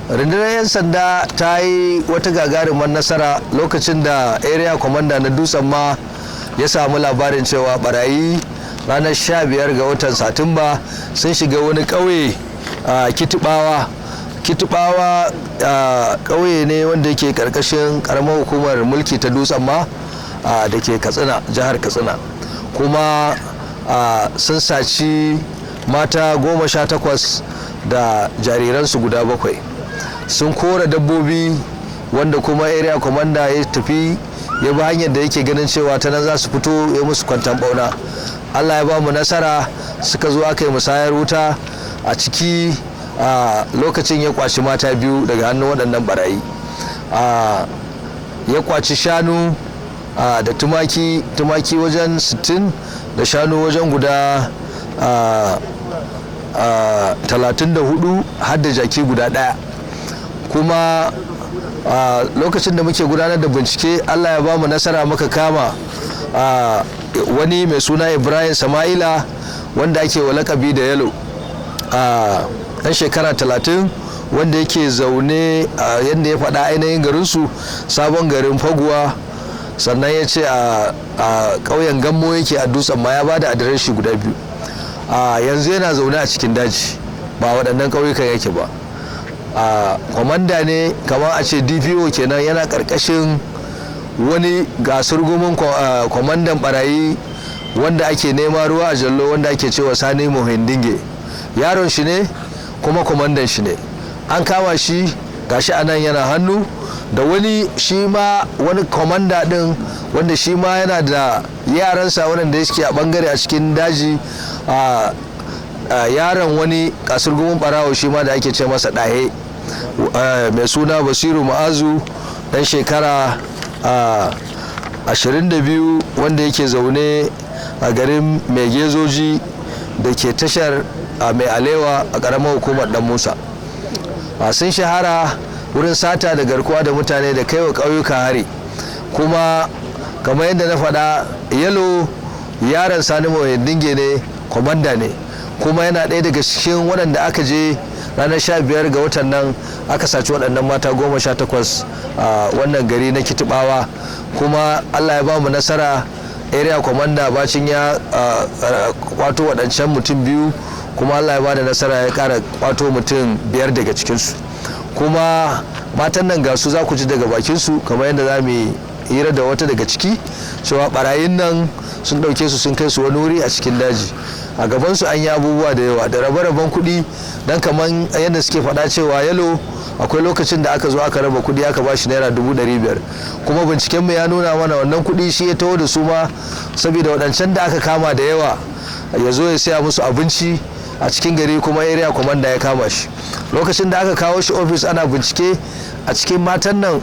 rundunar 'yan sanda ta yi wata gagarumar nasara lokacin da area commander na dutsen ma ya samu labarin cewa barayi ranar 15 ga watan satumba sun shiga wani ƙauye a kitubawa ƙauye ne wanda yake karkashin karamar hukumar mulki ta dutsen ma da ke katsina, jihar katsina, kuma sun saci mata 18 da jariransu guda 7. sun kora dabbobi wanda kuma area commander ya tafi ya bi hanyar da yake ganin cewa ta nan za su fito ya musu kwantan bauna. Allah ya ba mu nasara, suka zo aka yi musayar wuta a ciki. Lokacin ya kwaci mata 2 daga hannun waɗannan barayi, ya kwaci shanu da tumaki wajen 60 da shanu wajen guda 34 har da jaki guda 1. kuma lokacin da muke gudanar da bincike Allah ya ba mu nasara, muka kama wani mai suna Ibrahim Sama'ila wanda ake wa lakabi da Yalo, ɗan shekara 30 wanda yake zaune a yadda ya faɗa ainihin garinsu sabon garin Faguwa, sannan ya ce a ƙauyen Gammo yake a Dutsen ma, ya ba da adireshi guda 2. Yanzu yana zaune a cikin daji, ba waɗannan ƙauyukan yake ba. Kwamanda ne kamar a ce DPO kenan, yana ƙarƙashin wani gasar gumin kwamandan barayi wanda ake nema ruwa a jallo, wanda ake cewa Sani Mohindinge. Yaron shi ne kuma kwamandan shi ne. An kama shi, gashi anan yana hannu da wani shi ma wani kwamanda din wanda shi ma yana da yaransa waɗanda suke a bangare a cikin daji. Yaron wani kasurgumin barawo shi ma da ake ce masa ɗahe, mai suna Basiru Ma'azu, ɗan shekara 22 wanda yake zaune a garin Mai Gezoji da ke tashar Mai Alewa a ƙaramar hukumar Dan Musa. Sun shahara wurin sata da garkuwa da mutane da kaiwa ƙauyuka hari, kuma kamar yadda na faɗa, Yalo yaron Sani Mohindinge ne, kwamanda ne, kuma yana ɗaya daga cikin waɗanda aka je ranar 15 ga watan nan aka saci waɗannan mata 18 a wannan gari na Kitubawa. Kuma Allah ya ba mu nasara, area commander bacin ya kwato waɗancan mutum 2, kuma Allah ya ba da nasara ya ƙara kwato mutum 5 daga cikinsu. Kuma matan nan ga su za ku ji daga bakinsu, kamar yadda za mu hira da wata daga ciki, cewa barayin nan sun ɗauke su sun kai su wani wuri a cikin daji. A gabansu an yi abubuwa da yawa da rabe-raben kuɗi, don kamar yadda suke faɗa cewa Yalo akwai lokacin da aka zo aka raba kuɗi aka bashi naira 500,000, kuma bincikenmu ya nuna mana wannan kuɗi shi ya taho da su ma saboda waɗancan da aka kama da yawa ya zo ya saya musu abinci a cikin gari, kuma area commander ya kama shi. Lokacin da aka kawo shi ofis ana bincike, a cikin matan nan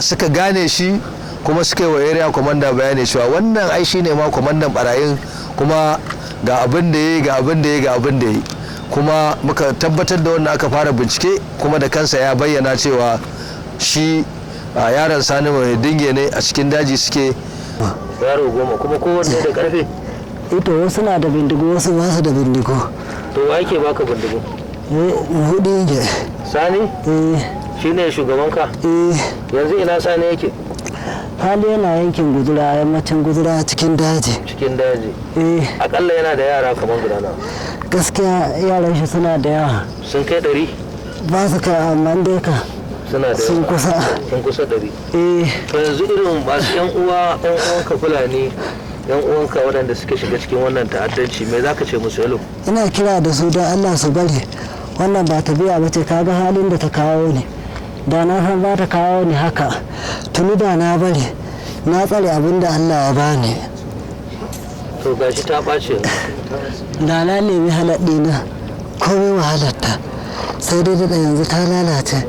suka gane shi, kuma suka yi wa area commander bayani cewa wannan ai shi ne ma kwamandan barayin, kuma ga abin da ya yi, ga abin da ya yi, ga abin da ya yi. Kuma muka tabbatar da wannan, aka fara bincike, kuma da kansa ya bayyana cewa shi yaron Sani Mohindinge ne, a cikin daji suke. Yaro 10 kuma kowanne da karfe? Ito wasu na da bindigo, wasu ba su da bindigo. To wa yake baka bindigo? Mohindinge. Sani? Shi ne shugabanka? Yanzu ina Sani yake? Hali yana yankin Gudura, yammacin Gudura, cikin daji. Cikin daji? Akalla yana da yara kamar guda nawa? Gaskiya yaran shi suna da yawa. Sun kai 100? Ba su kai, amma dai ka suna da sun kusa 100. To yanzu irin masu yan uwanka Fulani, yan uwanka waɗanda suke shiga cikin wannan ta'addanci, me za ka ce musu Yalo? Ina kira da su don Allah su bari, wannan ba ta biya ba ce, kaga halin da ta kawo ne. Da na san ba ta kawo ni haka, tuni da na bari, na tsare abin da Allah ya bani. To gashi ta ɓace. Da na nemi halaɗi na komai wahalarta, sai dai da yanzu ta lalace,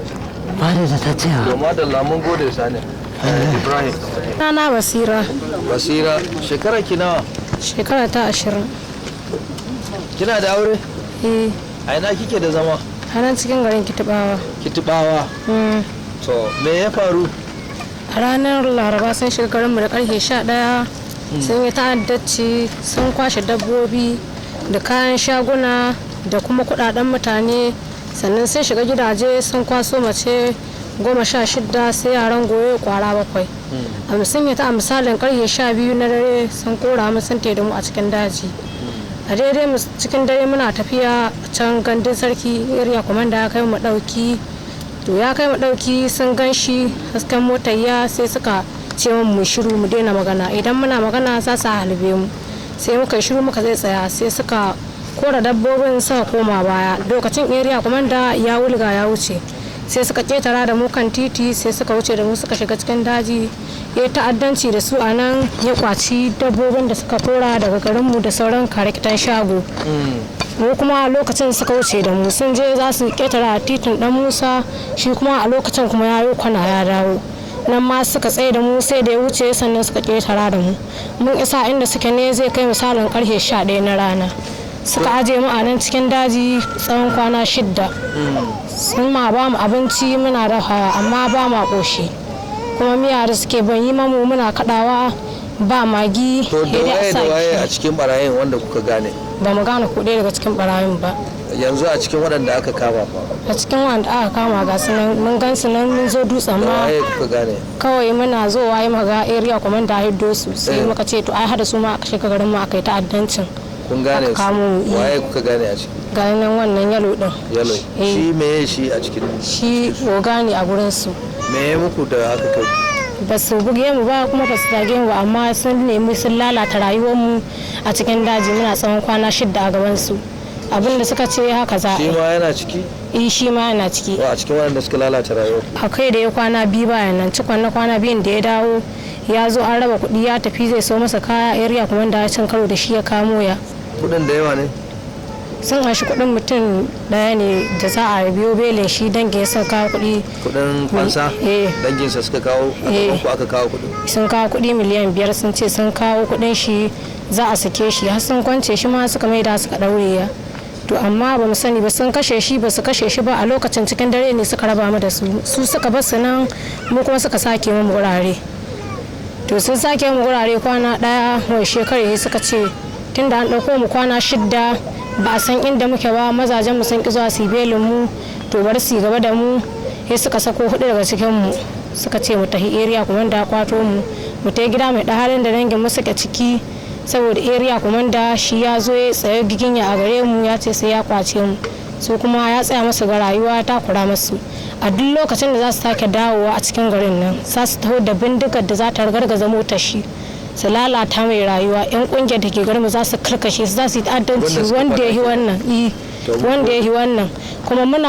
ba da ta cewa. Doma da lamun gode Sani. Ibrahim. Rana Basira. Basira, shekara ki nawa? Shekara ta 20. Kina da aure? A ina kike da zama? A nan cikin garin Kitubawa. Kitubawa? To, me ya faru? A ranar Laraba sun shiga garinmu da karfe 11, sun yi ta'addaci, sun kwashe dabbobi da kayan shaguna da kuma kudaden mutane, sannan sai shiga gidaje sun kwaso mace 16 sai yaran goyo kwara 7 sun yi ta a misalin karfe 12 na dare sun kora mu sun da mu a cikin daji a daidai cikin dare muna tafiya can gandun sarki area commander ya kai mu dauki to ya kai mu dauki sun ganshi hasken motar ya sai suka ce mu shiru mu daina magana idan muna magana za su halbe mu sai muka shiru muka zai tsaya sai suka kora dabbobin suka koma baya lokacin area commander ya wulga ya wuce sai suka ketara da mu kan titi sai suka wuce da mu suka shiga cikin daji ya ta'addanci da su a nan ya kwaci dabbobin da suka kora daga garinmu da sauran karikitan shago mu kuma lokacin suka wuce da mu sun je za su ketara titin dan Musa shi kuma a lokacin kuma ya yi kwana ya dawo nan ma suka tsaye da mu sai da ya wuce sannan suka ketara da mu mun isa inda suke ne zai kai misalin karfe 11 na rana suka aje mu a nan cikin daji tsawon kwana 6 sun ma ba mu abinci muna dafawa amma ba ma koshi kuma miya da suke ban yi mamu muna kadawa ba magi to da waye a cikin barayin wanda kuka gane ba mu gane ko daga cikin barayin ba yanzu a cikin waɗanda aka kama fa a cikin wanda aka kama ga su nan mun gan su nan mun zo dutsen ma waye kuka gane kawai muna zo waye maga area commander hiddo su sai muka ce to ai hada su ma aka shiga garin mu aka yi ta'addancin kun gane su waye kuka gane a ciki ga nan wannan yalo din yalo shi meye shi a cikin shi ogani a gurin su me muku da haka kai ba su buge mu ba kuma ba su dage mu amma sun nemi sun lalata rayuwar mu a cikin daji muna tsawon kwana 6 a gaban su abinda suka ce haka za shi ma yana ciki shi ma yana ciki a cikin wanda suka lalata rayuwar akai da ya kwana 2 bayan nan cikon na kwana 2 da ya dawo ya zo an raba kuɗi ya tafi zai so masa kaya area kuma da ya cin karo da shi ya kamo ya kuɗin da yawa ne sun hashi kuɗin mutum daya ne da za a biyo belin shi dangin sun kawo kuɗi kuɗin fansa danginsa suka kawo ko aka kawo kuɗi sun kawo kuɗi miliyan 5 sun ce sun kawo kuɗin shi za a sake shi har sun kwance shi ma suka maida suka ɗaure ya to amma ba mu sani ba sun kashe shi ba su kashe shi ba a lokacin cikin dare ne suka raba mu da su suka bar su nan mu kuma suka sake mu wurare to sun sake mu wurare kwana 1 wai shekare suka ce tunda an ɗauko mu kwana 6 ba a san inda muke ba mazajen mu sun ki zuwa su belin mu to bari su gaba da mu sai suka sako 4 daga cikin mu suka ce mu tafi area kuma da kwato mu ta gida mai halin da dangin mu suke ciki saboda area commander shi ya zo ya tsaye giginya a gare mu ya ce sai ya kwace mu su kuma ya tsaya masu ga rayuwa ta kura masu a duk lokacin da za su sake dawowa a cikin garin nan za su taho da bindigar da za ta gargaza motar shi su lalata mai rayuwa yan kungiyar da ke garin mu za su karkashe su za su yi ta'addanci wanda ya yi wannan kuma muna